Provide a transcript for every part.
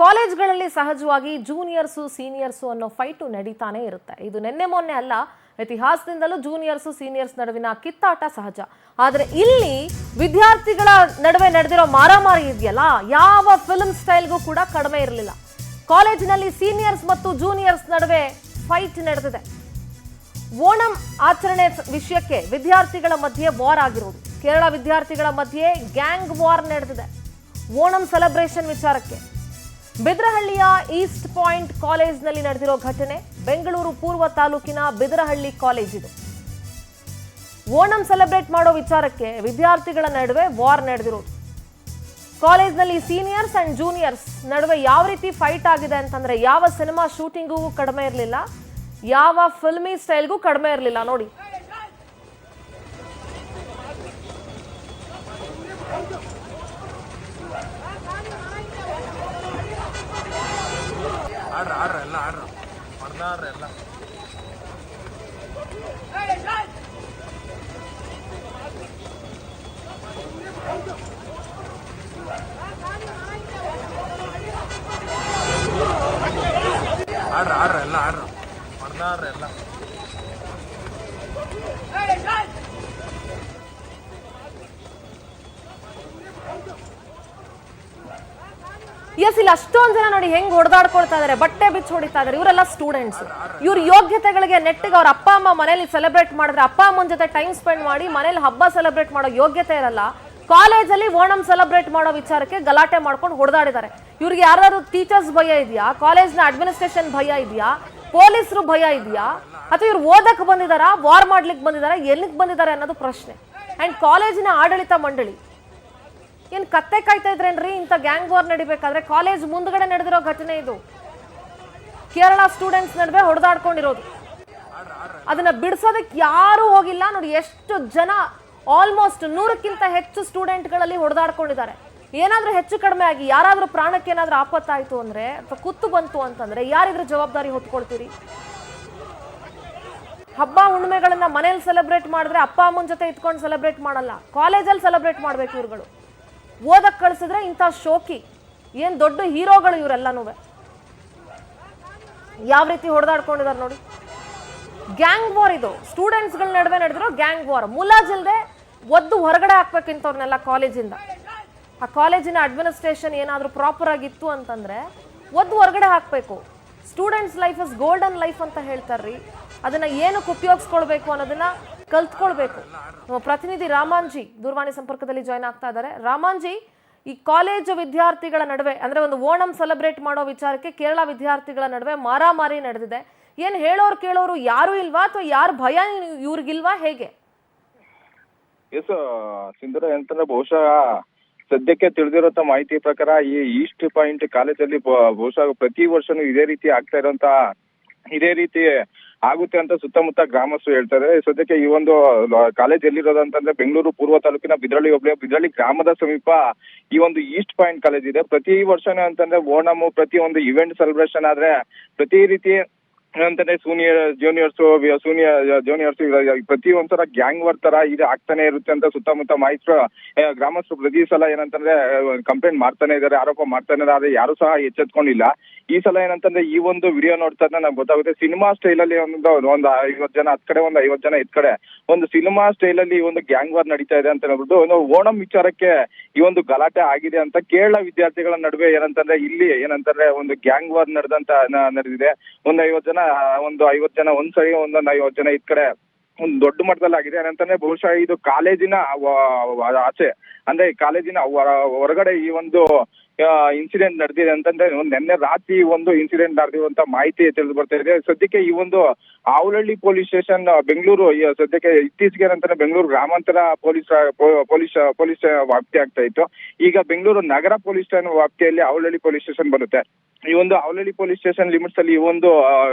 ಕಾಲೇಜ್ಗಳಲ್ಲಿ ಸಹಜವಾಗಿ juniors seniors ಅನ್ನೋ fight ನಡೀತಾನೆ ಇರುತ್ತೆ. ಇದು ನಿನ್ನೆ ಮೊನ್ನೆ ಅಲ್ಲ, ಇತಿಹಾಸದಿಂದಲೂ ಜೂನಿಯರ್ಸು ಸೀನಿಯರ್ಸ್ ನಡುವಿನ ಕಿತ್ತಾಟ ಸಹಜ. ಆದರೆ ಇಲ್ಲಿ ವಿದ್ಯಾರ್ಥಿಗಳ ನಡುವೆ ನಡೆದಿರೋ ಮಾರಾಮಾರಿ ಇದೆಯಲ್ಲ, ಯಾವ ಫಿಲ್ಮ್ ಸ್ಟೈಲ್ಗೂ ಕೂಡ ಕಡಿಮೆ ಇರಲಿಲ್ಲ. ಕಾಲೇಜಿನಲ್ಲಿ ಸೀನಿಯರ್ಸ್ ಮತ್ತು ಜೂನಿಯರ್ಸ್ ನಡುವೆ ಫೈಟ್ ನಡೆದಿದೆ. ಓಣಂ ಆಚರಣೆ ವಿಷಯಕ್ಕೆ ವಿದ್ಯಾರ್ಥಿಗಳ ಮಧ್ಯೆ ವಾರ್ ಆಗಿರೋದು. ಕೇರಳ ವಿದ್ಯಾರ್ಥಿಗಳ ಮಧ್ಯೆ ಗ್ಯಾಂಗ್ ವಾರ್ ನಡೆದಿದೆ ಓಣಂ ಸೆಲೆಬ್ರೇಷನ್ ವಿಚಾರಕ್ಕೆ. ಬಿದರಹಳ್ಳಿಯ ಈಸ್ಟ್ ಪಾಯಿಂಟ್ ಕಾಲೇಜ್ನಲ್ಲಿ ನಡೆದಿರೋ ಘಟನೆ. ಬೆಂಗಳೂರು ಪೂರ್ವ ತಾಲೂಕಿನ ಬಿದರಹಳ್ಳಿ ಕಾಲೇಜ್ ಇದು. ಓಣಂ ಸೆಲೆಬ್ರೇಟ್ ಮಾಡೋ ವಿಚಾರಕ್ಕೆ ವಿದ್ಯಾರ್ಥಿಗಳ ನಡುವೆ ವಾರ್ ನಡೆದಿರೋದು. ಕಾಲೇಜ್ನಲ್ಲಿ ಸೀನಿಯರ್ಸ್ ಅಂಡ್ ಜೂನಿಯರ್ಸ್ ನಡುವೆ ಯಾವ ರೀತಿ ಫೈಟ್ ಆಗಿದೆ ಅಂತಂದ್ರೆ, ಯಾವ ಸಿನಿಮಾ ಶೂಟಿಂಗಿಗೂ ಕಡಿಮೆ ಇರಲಿಲ್ಲ, ಯಾವ ಫಿಲ್ಮಿ ಸ್ಟೈಲ್ಗೂ ಕಡಿಮೆ ಇರಲಿಲ್ಲ. ನೋಡಿ, ಎಸ್, ಇಲ್ಲಿ ಅಷ್ಟೊಂದು ಜನ ನೋಡಿ ಹೆಂಗ್ ಹೊಡೆದಾಡ್ಕೊಳ್ತಾ ಇದಾರೆ, ಬಟ್ಟೆ ಬಿಚ್ಚಿ ಹೊಡಿತಾ ಇದಾರೆ. ಇವರೆಲ್ಲ ಸ್ಟೂಡೆಂಟ್ಸ್. ಇವ್ರ ಯೋಗ್ಯತೆಗಳಿಗೆ ನೆಟ್ಟಿಗೆ ಅವ್ರ ಅಪ್ಪ ಅಮ್ಮ ಮನೇಲಿ ಸೆಲೆಬ್ರೇಟ್ ಮಾಡಿದ್ರೆ, ಅಪ್ಪ ಅಮ್ಮನ ಜೊತೆ ಟೈಮ್ ಸ್ಪೆಂಡ್ ಮಾಡಿ ಮನೇಲಿ ಹಬ್ಬ ಸೆಲೆಬ್ರೇಟ್ ಮಾಡೋ ಯೋಗ್ಯತೆ ಇರಲ್ಲ. ಕಾಲೇಜಲ್ಲಿ ಓಣಂ ಸೆಲೆಬ್ರೇಟ್ ಮಾಡೋ ವಿಚಾರಕ್ಕೆ ಗಲಾಟೆ ಮಾಡ್ಕೊಂಡು ಹೊಡೆದಾಡಿದ್ದಾರೆ. ಇವ್ರಿಗೆ ಯಾರಾದ್ರೂ ಟೀಚರ್ಸ್ ಭಯ ಇದೆಯಾ, ಕಾಲೇಜ್ನ ಅಡ್ಮಿನಿಸ್ಟ್ರೇಷನ್ ಭಯ ಇದೆಯಾ, ಪೊಲೀಸರು ಭಯ ಇದೆಯಾ, ಅಥವಾ ಇವ್ರು ಓದಕ್ ಬಂದಿದಾರಾ, ವಾರ್ ಮಾಡ್ಲಿಕ್ಕೆ ಬಂದಿದಾರಾ, ಎಲ್ಲಿಗೆ ಬಂದಿದ್ದಾರೆ ಅನ್ನೋದು ಪ್ರಶ್ನೆ. ಅಂಡ್ ಕಾಲೇಜಿನ ಆಡಳಿತ ಮಂಡಳಿ ಏನ್ ಕತ್ತೆ ಕಾಯ್ತಾ ಇದ್ರೇನ್ರಿ ಇಂಥ ಗ್ಯಾಂಗ್ ವಾರ್ ನಡಿಬೇಕಾದ್ರೆ? ಕಾಲೇಜ್ ಮುಂದ್ಗಡೆ ನಡೆದಿರೋ ಘಟನೆ ಇದು. ಕೇರಳ ಸ್ಟೂಡೆಂಟ್ಸ್ ನಡುವೆ ಹೊಡೆದಾಡ್ಕೊಂಡಿರೋದು. ಅದನ್ನ ಬಿಡಿಸೋದಕ್ಕೆ ಯಾರು ಹೋಗಿಲ್ಲ. ನೋಡಿ ಎಷ್ಟು ಜನ, ಆಲ್ಮೋಸ್ಟ್ 100ಕ್ಕಿಂತ ಹೆಚ್ಚು ಸ್ಟೂಡೆಂಟ್ಗಳಲ್ಲಿ ಹೊಡೆದಾಡ್ಕೊಂಡಿದ್ದಾರೆ. ಏನಾದ್ರೂ ಹೆಚ್ಚು ಕಡಿಮೆ ಆಗಿ ಯಾರಾದ್ರೂ ಪ್ರಾಣಕ್ಕೆ ಏನಾದ್ರೂ ಆಪತ್ತಾಯ್ತು ಅಂದ್ರೆ, ಅಥವಾ ಕುತ್ತು ಬಂತು ಅಂತಂದ್ರೆ ಯಾರಿದ್ರ ಜವಾಬ್ದಾರಿ ಹೊತ್ಕೊಳ್ತೀರಿ? ಹಬ್ಬ ಹುಣ್ಣಿಮೆಗಳನ್ನ ಮನೇಲಿ ಸೆಲೆಬ್ರೇಟ್ ಮಾಡಿದ್ರೆ ಅಪ್ಪ ಅಮ್ಮನ ಜೊತೆ ಇಟ್ಕೊಂಡು ಸೆಲೆಬ್ರೇಟ್ ಮಾಡಲ್ಲ, ಕಾಲೇಜಲ್ಲಿ ಸೆಲೆಬ್ರೇಟ್ ಮಾಡ್ಬೇಕು. ಇವ್ರುಗಳು ಓದಕ್ ಕಳಿಸಿದ್ರೆ ಇಂಥ ಶೋಕಿ, ಏನ್ ದೊಡ್ಡ ಹೀರೋಗಳು ಇವರೆಲ್ಲನೂ. ಯಾವ ರೀತಿ ಹೊಡೆದಾಡ್ಕೊಂಡಿದ್ದಾರೆ ನೋಡಿ. ಗ್ಯಾಂಗ್ ವಾರ್ ಇದು. ಸ್ಟೂಡೆಂಟ್ಸ್ಗಳ ನಡುವೆ ನಡೆದಿರೋ ಗ್ಯಾಂಗ್ ವಾರ್. ಮುಲಾಜಿಲ್ದೆ ಒದ್ದು ಹೊರಗಡೆ ಹಾಕ್ಬೇಕು ಇಂಥವ್ರನ್ನೆಲ್ಲ ಕಾಲೇಜಿಂದ. ಆ ಕಾಲೇಜಿನ ಅಡ್ಮಿನಿಸ್ಟ್ರೇಷನ್ ಏನಾದ್ರೂ ಪ್ರಾಪರ್ ಆಗಿತ್ತು ಅಂತಂದ್ರೆ ಒದ್ದು ಹೊರಗಡೆ ಹಾಕ್ಬೇಕು. Students life is golden life ಅಂತ ಹೇಳ್ತಾರ್ರಿ. ಅದನ್ನ ಏನಕ್ಕೆ ಉಪಯೋಗಿಸ್ಕೊಳ್ಬೇಕು ಅನ್ನೋದನ್ನ ಕಲ್ತ್ಕೊಳ್ಬೇಕು. ನಮ್ಮ ಪ್ರತಿನಿಧಿ ರಾಮಾಂಜಿ ದೂರವಾಣಿ ಸಂಪರ್ಕದಲ್ಲಿ ಜಾಯ್ನ್ ಆಗ್ತಾ ಇದ್ದಾರೆ. ರಾಮಾಂಜಿ, ಈ ಕಾಲೇಜು ವಿದ್ಯಾರ್ಥಿಗಳ ನಡುವೆ ಅಂದ್ರೆ ಒಂದು ಓಣಂ ಸೆಲೆಬ್ರೇಟ್ ಮಾಡೋ ವಿಚಾರಕ್ಕೆ ಕೇರಳ ವಿದ್ಯಾರ್ಥಿಗಳ ನಡುವೆ ಮಾರಾಮಾರಿ ನಡೆದಿದೆ. ಏನ್ ಹೇಳೋರು ಕೇಳೋರು ಯಾರು ಇಲ್ವಾ, ಅಥವಾ ಯಾರು ಭಯ ಇವ್ರಿಗಿಲ್ವಾ, ಹೇಗೆ? ಎಸ್ ಸಿಂಧೂರ, ಅಂತಂದ್ರೆ ಬಹುಶಃ ಸದ್ಯಕ್ಕೆ ತಿಳಿದಿರುವಂತ ಮಾಹಿತಿ ಪ್ರಕಾರ ಈ ಈಸ್ಟ್ ಪಾಯಿಂಟ್ ಕಾಲೇಜಲ್ಲಿ ಬಹುಶಃ ಪ್ರತಿ ವರ್ಷನೂ ಇದೇ ರೀತಿ ಆಗುತ್ತೆ ಅಂತ ಸುತ್ತಮುತ್ತ ಗ್ರಾಮಸ್ಥರು ಹೇಳ್ತಾರೆ. ಸದ್ಯಕ್ಕೆ ಈ ಒಂದು ಕಾಲೇಜ್ ಎಲ್ಲಿರೋದಂತಂದ್ರೆ ಬೆಂಗಳೂರು ಪೂರ್ವ ತಾಲೂಕಿನ ಬಿದರಳ್ಳಿ ಹೋಬಳಿಯ ಬಿದರಳ್ಳಿ ಗ್ರಾಮದ ಸಮೀಪ ಈ ಒಂದು ಈಸ್ಟ್ ಪಾಯಿಂಟ್ ಕಾಲೇಜ್ ಇದೆ. ಪ್ರತಿ ವರ್ಷನೂ ಅಂತಂದ್ರೆ ಓಣಂ, ಪ್ರತಿ ಒಂದು ಇವೆಂಟ್ ಸೆಲೆಬ್ರೇಷನ್ ಆದ್ರೆ ಪ್ರತಿ ರೀತಿ ಅಂತಂದ್ರೆ ಜೂನಿಯರ್ಸ್ ಪ್ರತಿ ಒಂಥರ ಗ್ಯಾಂಗ್ ವಾರ್ ತರ ಇದು ಆಗ್ತಾನೆ ಇರುತ್ತೆ ಅಂತ ಸುತ್ತಮುತ್ತ ಗ್ರಾಮಸ್ಥರು ಪ್ರತಿ ಸಲ ಏನಂತಂದ್ರೆ ಕಂಪ್ಲೇಂಟ್ ಮಾಡ್ತಾನೆ ಇದಾರೆ, ಆರೋಪ ಮಾಡ್ತಾನೆ ಇದ್ದಾರೆ. ಆದ್ರೆ ಯಾರು ಸಹ ಎಚ್ಚೆತ್ಕೊಂಡಿಲ್ಲ. ಈ ಸಲ ಏನಂತಂದ್ರೆ ಈ ಒಂದು ವಿಡಿಯೋ ನೋಡ್ತಾ ನಮ್ಗೆ ಗೊತ್ತಾಗುತ್ತೆ, ಸಿನಿಮಾ ಸ್ಟೈಲ್ ಅಲ್ಲಿ ಒಂದು 50 ಜನ ಹತ್ ಕಡೆ, ಒಂದು 50 ಜನ ಇದ್ ಕಡೆ, ಒಂದು ಸಿನಿಮಾ ಸ್ಟೈಲ್ ಅಲ್ಲಿ ಈ ಒಂದು ಗ್ಯಾಂಗ್ ವಾರ್ ನಡೀತಾ ಇದೆ ಅಂತ ಹೇಳ್ಬಿಟ್ಟು ಒಂದು ಓಣಂ ವಿಚಾರಕ್ಕೆ ಈ ಒಂದು ಗಲಾಟೆ ಆಗಿದೆ ಅಂತ ಕೇರಳ ವಿದ್ಯಾರ್ಥಿಗಳ ನಡುವೆ ಏನಂತಂದ್ರೆ ಒಂದು ಗ್ಯಾಂಗ್ ವಾರ್ ನಡೆದಿದೆ. ಒಂದು 50 ಜನ ಒಂದ್ ಸರಿ, ಒಂದೊಂದು 50 ಜನ ಇದ್ ಕಡೆ ಒಂದು ದೊಡ್ಡ ಮಟ್ಟದಲ್ಲಿ ಆಗಿದೆ. ಏನಂತಂದ್ರೆ ಬಹುಶಃ ಇದು ಕಾಲೇಜಿನ ಆಚೆ ಅಂದ್ರೆ ಕಾಲೇಜಿನ ಹೊರಗಡೆ ಈ ಒಂದು ಇನ್ಸಿಡೆಂಟ್ ನಡೆದಿದೆ ಅಂತಂದ್ರೆ ನಿನ್ನೆ ರಾತ್ರಿ ಒಂದು ಇನ್ಸಿಡೆಂಟ್ ನಡೆದಿರುವಂತ ಮಾಹಿತಿ ತಿಳಿದು ಬರ್ತಾ ಇದೆ. ಸದ್ಯಕ್ಕೆ ಈ ಒಂದು ಆವಲಹಳ್ಳಿ ಪೊಲೀಸ್ ಸ್ಟೇಷನ್ ಬೆಂಗಳೂರು ಸದ್ಯಕ್ಕೆ ಇತ್ತೀಚೆಗೆ ಏನಂತಾನೆ ಬೆಂಗಳೂರು ಗ್ರಾಮಾಂತರ ಪೊಲೀಸ್ ವ್ಯಾಪ್ತಿ ಆಗ್ತಾ ಇತ್ತು. ಈಗ ಬೆಂಗಳೂರು ನಗರ ಪೊಲೀಸ್ ಠಾಣೆ ವ್ಯಾಪ್ತಿಯಲ್ಲಿ ಆವಲಹಳ್ಳಿ ಪೊಲೀಸ್ ಸ್ಟೇಷನ್ ಬರುತ್ತೆ. ಈ ಒಂದು ಆವಲಹಳ್ಳಿ ಪೊಲೀಸ್ ಸ್ಟೇಷನ್ ಲಿಮಿಟ್ಸ್ ಅಲ್ಲಿ ಈ ಒಂದು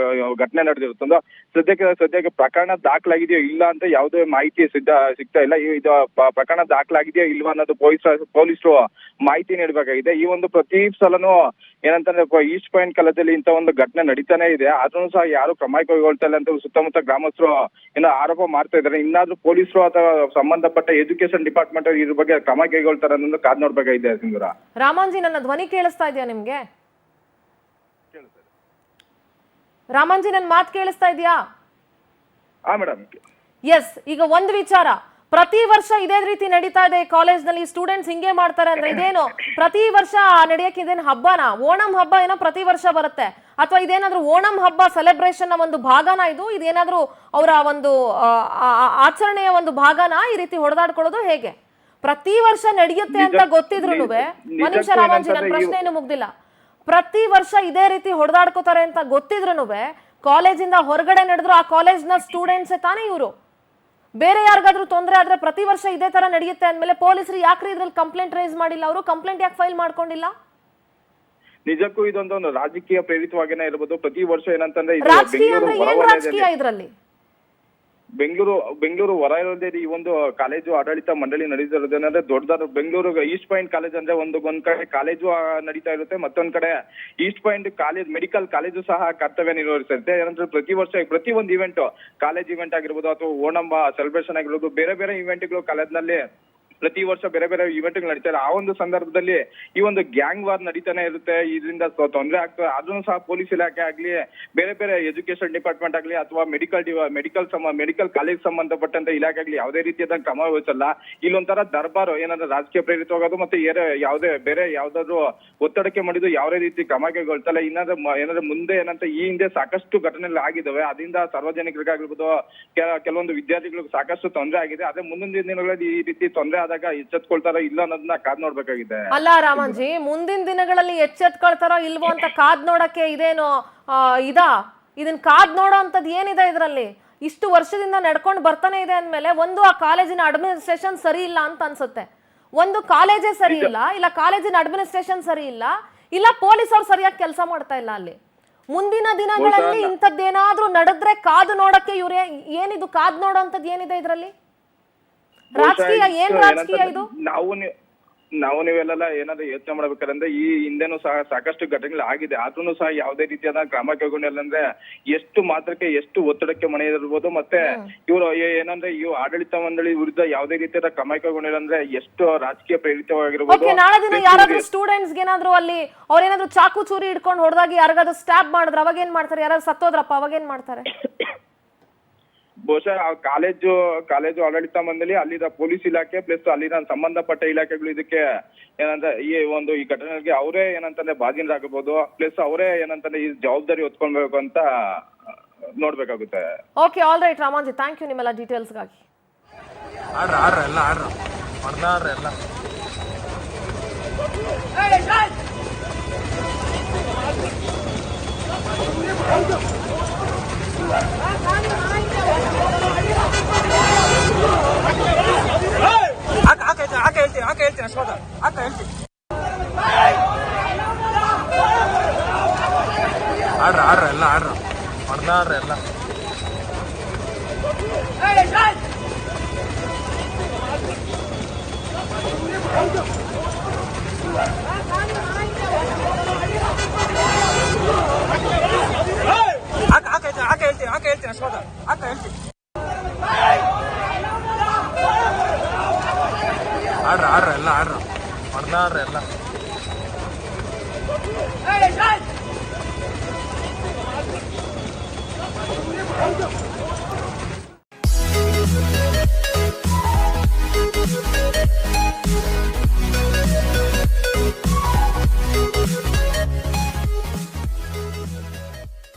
ಘಟನೆ ನಡೆದಿರುತ್ತಂದ್ರೆ ಸದ್ಯಕ್ಕೆ ಪ್ರಕರಣ ದಾಖಲಾಗಿದೆಯೋ ಇಲ್ಲ ಅಂತ ಯಾವುದೇ ಮಾಹಿತಿ ಸಿಗ್ತಾ ಇಲ್ಲ. ಇದು ಪ್ರಕರಣ ದಾಖಲಾಗಿದೆಯೋ ಇಲ್ವಾ ಅನ್ನೋದು ಪೊಲೀಸರು ಮಾಹಿತಿ ನೀಡಬೇಕಾಗಿದೆ. ಈ ಒಂದು ಪ್ರತಿ ಸಲನೂ ಏನಂತಂದ್ರೆ ಈಸ್ಟ್ ಪಾಯಿಂಟ್ ಕಾಲೇಜಲ್ಲಿ ಇಂತ ಒಂದು ಘಟನೆ ನಡೀತಾನೆ ಇದೆ, ಆದ್ರೂ ಸಹ ಯಾರು ಕ್ರಮ ಕೈಗೊಳ್ತಾ ಇಲ್ಲ ಅಂತ ಸುತ್ತಮುತ್ತ ಗ್ರಾಮಸ್ಥರು ಏನೋ ಆರೋಪ ಮಾಡ್ತಾ ಇದ್ದಾರೆ. ಇನ್ನಾದ್ರೂ ಪೊಲೀಸರು ಅಥವಾ ಸಂಬಂಧಪಟ್ಟ ಎಜುಕೇಶನ್ ಡಿಪಾರ್ಟ್ಮೆಂಟ್ ಇದ್ರ ಬಗ್ಗೆ ಕ್ರಮ ಕೈಗೊಳ್ತಾರೆ ಅನ್ನೋದು ಕಾದ್ ನೋಡ್ಬೇಕಾಗಿದೆ. ಸಿಂಧೂರ, ರಾಮಾಂಜಿ, ನನ್ನ ಧ್ವನಿ ಕೇಳಿಸ್ತಾ ಇದೆಯಾ ನಿಮ್ಗೆ? ರಾಮಂಜಿ, ನನ್ ಮಾತು ಕೇಳಿಸ್ತಾ ಇದೆಯಾ? ಹಾ ಮೇಡಮ್. ಎಸ್, ಈಗ ಒಂದು ವಿಚಾರ, ಪ್ರತಿ ವರ್ಷ ಇದೇ ರೀತಿ ನಡೀತಾ ಇದೆ ಕಾಲೇಜ್ನಲ್ಲಿ, ಸ್ಟೂಡೆಂಟ್ಸ್ ಹಿಂಗೆ ಮಾಡ್ತಾರೆ ಅಂದ್ರೆ ಇದೇನು ಪ್ರತಿ ವರ್ಷ ನಡೆಯಕ್ಕೆ ಇದೇನು ಹಬ್ಬನಾ? ಓಣಂ ಹಬ್ಬ ಏನೋ ಪ್ರತಿ ವರ್ಷ ಬರುತ್ತೆ, ಅಥವಾ ಇದೇನಾದ್ರೂ ಓಣಂ ಹಬ್ಬ ಸೆಲೆಬ್ರೇಷನ್ ನ ಒಂದು ಭಾಗನ ಇದೇನಾದ್ರೂ ಅವರ ಒಂದು ಆಚರಣೆಯ ಒಂದು ಭಾಗನ ಈ ರೀತಿ ಹೊಡೆದಾಡ್ಕೊಳ್ಳೋದು ಹೇಗೆ? ಪ್ರತಿ ವರ್ಷ ನಡೆಯುತ್ತೆ ಅಂತ ಗೊತ್ತಿದ್ರು ಮನುಷ್ಯ ರಾಮಾಂಜಿ, ನನ್ನ ಪ್ರಶ್ನೆ ಏನು ಮುಗ್ದಿಲ್ಲ. ಪ್ರತಿ ವರ್ಷ ಇದೇ ರೀತಿ ಹೊಡೆದಾಡ್ಕೋತಾರೆ ಅಂತ ಗೊತ್ತಿದ್ರು ಕಾಲೇಜಿಂದ ಹೊರಗಡೆ ನಡೆದ್ರು ಆ ಕಾಲೇಜ್ನ ಸ್ಟೂಡೆಂಟ್ಸ್ ತಾನೇ ಇವರು. ಬೇರೆ ಯಾರಿಗಾದ್ರೂ ತೊಂದರೆ ಆದ್ರೆ ಪ್ರತಿ ವರ್ಷ ಇದೇ ತರ ನಡೆಯುತ್ತೆ ಅಂದ್ಮೇಲೆ ಪೊಲೀಸರು ಯಾಕ್ರಿ ಇದ್ರಲ್ಲಿ ಕಂಪ್ಲೇಂಟ್ ರೈಸ್ ಮಾಡಿಲ್ಲ? ಅವರು ಕಂಪ್ಲೇಂಟ್ ಯಾಕೆ ಫೈಲ್ ಮಾಡ್ಕೊಂಡಿಲ್ಲ? ನಿಜಕ್ಕೂ ಇದೊಂದು ರಾಜಕೀಯ ಪ್ರೇರಿತವಾಗಿನೇ ಇರಬಹುದು. ಪ್ರತಿ ವರ್ಷ ಏನಂತಂದ್ರೆ ರಾಜಕೀಯ ಅಂದ್ರೆ ಏನ್ ರಾಜಕೀಯ ಇದ್ರಲ್ಲಿ? ಬೆಂಗಳೂರು ಹೊರ ಇರೋದೇ ಈ ಒಂದು ಕಾಲೇಜು ಆಡಳಿತ ಮಂಡಳಿ ನಡೀತಿರೋದೇನಂದ್ರೆ ದೊಡ್ಡದಾದ ಬೆಂಗಳೂರು ಈಸ್ಟ್ ಪಾಯಿಂಟ್ ಕಾಲೇಜ್ ಅಂದ್ರೆ ಒಂದ್ ಕಡೆ ಕಾಲೇಜು ನಡೀತಾ ಇರುತ್ತೆ, ಮತ್ತೊಂದ್ ಕಡೆ East point college medical college ಸಹ ಕರ್ತವ್ಯ ನಿರ್ವಹಿಸುತ್ತೆ. ಏನಂದ್ರೆ ಪ್ರತಿ ವರ್ಷ ಪ್ರತಿ ಒಂದು ಇವೆಂಟ್, ಕಾಲೇಜ್ ಇವೆಂಟ್ ಆಗಿರ್ಬೋದು ಅಥವಾ ಓಣಂ ಸೆಲೆಬ್ರೇಷನ್ ಆಗಿರ್ಬೋದು, ಬೇರೆ ಬೇರೆ ಇವೆಂಟ್ಗಳು ಕಾಲೇಜ್ನಲ್ಲಿ ಪ್ರತಿ ವರ್ಷ ಬೇರೆ ಬೇರೆ ಇವೆಂಟ್ಗಳು ನಡೀತಾರೆ. ಆ ಒಂದು ಸಂದರ್ಭದಲ್ಲಿ ಈ ಒಂದು ಗ್ಯಾಂಗ್ ವಾರ್ ನಡೀತಾನೆ ಇರುತ್ತೆ, ಇದರಿಂದ ತೊಂದರೆ ಆಗ್ತದೆ. ಅದನ್ನು ಸಹ ಪೊಲೀಸ್ ಇಲಾಖೆ ಆಗ್ಲಿ, ಬೇರೆ ಬೇರೆ ಎಜುಕೇಶನ್ ಡಿಪಾರ್ಟ್ಮೆಂಟ್ ಆಗ್ಲಿ ಅಥವಾ ಮೆಡಿಕಲ್ ಕಾಲೇಜ್ ಸಂಬಂಧಪಟ್ಟಂತ ಇಲಾಖೆ ಆಗ್ಲಿ ಯಾವುದೇ ರೀತಿಯಾದ ಕ್ರಮ ವಹಿಸಲ್ಲ. ಇಲ್ಲೊಂಥರ ದರ್ಬಾರು ಏನಂದ್ರೆ ರಾಜಕೀಯ ಪ್ರೇರಿತವಾಗೋದು, ಮತ್ತೆ ಯಾವುದೇ ಬೇರೆ ಯಾವ್ದಾದ್ರು ಒತ್ತಡಕ್ಕೆ ಮಾಡಿದ್ದು ಯಾವುದೇ ರೀತಿ ಕ್ರಮ ಕೈಗೊಳ್ತಲ್ಲ. ಏನಾದ್ರೆ ಮುಂದೆ ಏನಂತ ಈ ಹಿಂದೆ ಸಾಕಷ್ಟು ಘಟನೆಗಳು ಆಗಿದ್ದಾವೆ, ಅದರಿಂದ ಸಾರ್ವಜನಿಕರಿಗಾಗಿರ್ಬೋದು ಕೆಲವೊಂದು ವಿದ್ಯಾರ್ಥಿಗಳಿಗೆ ಸಾಕಷ್ಟು ತೊಂದರೆ ಆಗಿದೆ. ಅದೇ ಮುಂದಿನ ದಿನಗಳಲ್ಲಿ ಈ ರೀತಿ ತೊಂದರೆ ಆದಾಗ ಎಚ್ಚೆತ್ಕೊಳ್ತಾರೋ ಇಲ್ಲ ಅನ್ನೋದನ್ನ ಕಾದ್ ನೋಡ್ಬೇಕಾಗಿದೆ. ಅಲ್ಲ ರಾಮಂಜಿ, ಮುಂದಿನ ದಿನಗಳಲ್ಲಿ ಎಚ್ಚೆತ್ಕೊಳ್ತಾರೋ ಇಲ್ವೋ ಅಂತ ಕಾದ್ ನೋಡಕ್ಕೆ ಇದೇನು ಇದನ್ನ ಕಾದ್ ನೋಡೋ ಅಂತದ್ ಏನಿದೆ ಇದ್ರಲ್ಲಿ? ಇಷ್ಟು ವರ್ಷದಿಂದ ನಡ್ಕೊಂಡು ಬರ್ತಾನೆ ಇದೆ ಅಂದ್ಮೇಲೆ ಒಂದು ಆ ಕಾಲೇಜಿನ ಅಡ್ಮಿನಿಸ್ಟ್ರೇಷನ್ ಸರಿ ಇಲ್ಲ ಅಂತ ಅನ್ಸುತ್ತೆ. ಒಂದು ಕಾಲೇಜೇ ಸರಿ ಇಲ್ಲ ಕಾಲೇಜಿನ ಅಡ್ಮಿನಿಸ್ಟ್ರೇಷನ್ ಸರಿ ಇಲ್ಲ ಪೊಲೀಸ್ ಅವ್ರು ಸರಿಯಾಗಿ ಕೆಲಸ ಮಾಡ್ತಾ ಇಲ್ಲ ಅಲ್ಲಿ. ಮುಂದಿನ ದಿನಗಳಲ್ಲಿ ಇಂಥದ್ದೇನಾದ್ರೂ ನಡೆದ್ರೆ ಕಾದು ನೋಡಕ್ಕೆ ಇವ್ರೆ ಏನಿದು ಕಾದ್ ನೋಡೋ ಅಂತದ್ ಏನಿದೆ ಇದ್ರಲ್ಲಿ? ರಾಜಕೀಯ ಏನ್ ರಾಜಕೀಯ ಇದು? ನಾವು ನೀವೆಲ್ಲ ಏನಾದ್ರು ಯೋಚನೆ ಮಾಡ್ಬೇಕಾದ್ರೆ ಈ ಹಿಂದೆನೂ ಸಹ ಸಾಕಷ್ಟು ಘಟನೆಗಳು ಆಗಿದೆ, ಆದ್ರೂ ಸಹ ಯಾವುದೇ ರೀತಿಯಾದ ಕ್ರಮ ಕೈಗೊಂಡಿಲ್ಲ. ಅಂದ್ರೆ ಎಷ್ಟು ಮಾತ್ರಕ್ಕೆ ಎಷ್ಟು ಒತ್ತಡಕ್ಕೆ ಮನೆ ಇರ್ಬೋದು, ಮತ್ತೆ ಇವರು ಏನಂದ್ರೆ ಇವು ಆಡಳಿತ ಮಂಡಳಿ ವಿರುದ್ಧ ಯಾವುದೇ ರೀತಿಯಾದ ಕ್ರಮ ಕೈಗೊಂಡಿಲ್ಲ ಅಂದ್ರೆ ಎಷ್ಟು ರಾಜಕೀಯ ಪ್ರೇರಿತವಾಗಿರ್ಬೋದು. ನಾಳೆ ದಿನ ಯಾರಾದ್ರೂ ಸ್ಟೂಡೆಂಟ್ಸ್ ಏನಾದ್ರು ಅಲ್ಲಿ ಅವ್ರೇನಾದ್ರು ಚಾಕು ಚೂರಿ ಹಿಡ್ಕೊಂಡು ಹೊಡೆದಾಗಿ ಯಾರಿಗಾದ್ರೂ ಸ್ಟ್ಯಾಬ್ ಮಾಡಿದ್ರೆ ಅವಾಗ ಏನ್ ಮಾಡ್ತಾರೆ? ಯಾರಾದ್ರೂ ಸತ್ತೋದ್ರಪ್ಪ ಅವಾಗ ಏನ್ ಮಾಡ್ತಾರೆ? ಬಹುಶಃ ಕಾಲೇಜು ಆಡಳಿತ ಮಂಡಳಿ, ಅಲ್ಲಿನ ಪೊಲೀಸ್ ಇಲಾಖೆ ಪ್ಲಸ್ ಅಲ್ಲಿನ ಸಂಬಂಧಪಟ್ಟ ಇಲಾಖೆಗಳು ಇದಕ್ಕೆ ಏನಂದ್ರೆ ಈ ಘಟನೆಗೆ ಅವರೇ ಏನಂತಂದ್ರೆ ಬಾಧ್ಯರಾಗಬಹುದು, ಪ್ಲಸ್ ಅವರೇ ಏನಂತಂದ್ರೆ ಈ ಜವಾಬ್ದಾರಿ ಹೊತ್ಕೊಳ್ಬೇಕು ಅಂತ ನೋಡ್ಬೇಕಾಗುತ್ತೆ. Okay, all right Ramanji, thank you ನಿಮ್ಮೆಲ್ಲ ಡೀಟೇಲ್ಸ್ ಗಾಗಿ. ಹೇಳ್ತೀನಿ ಅಶ್ವಥ ಅಕ್ಕ ಹೇಳ್ತೀನಿ. ಆಡ್ರ ಎಲ್ಲ ಹೊಡೆದಾಡ್ರ ಎಲ್ಲ. ಆಕ ಹೇಳ್ತೀನಿ ಅಶ್ವಥ.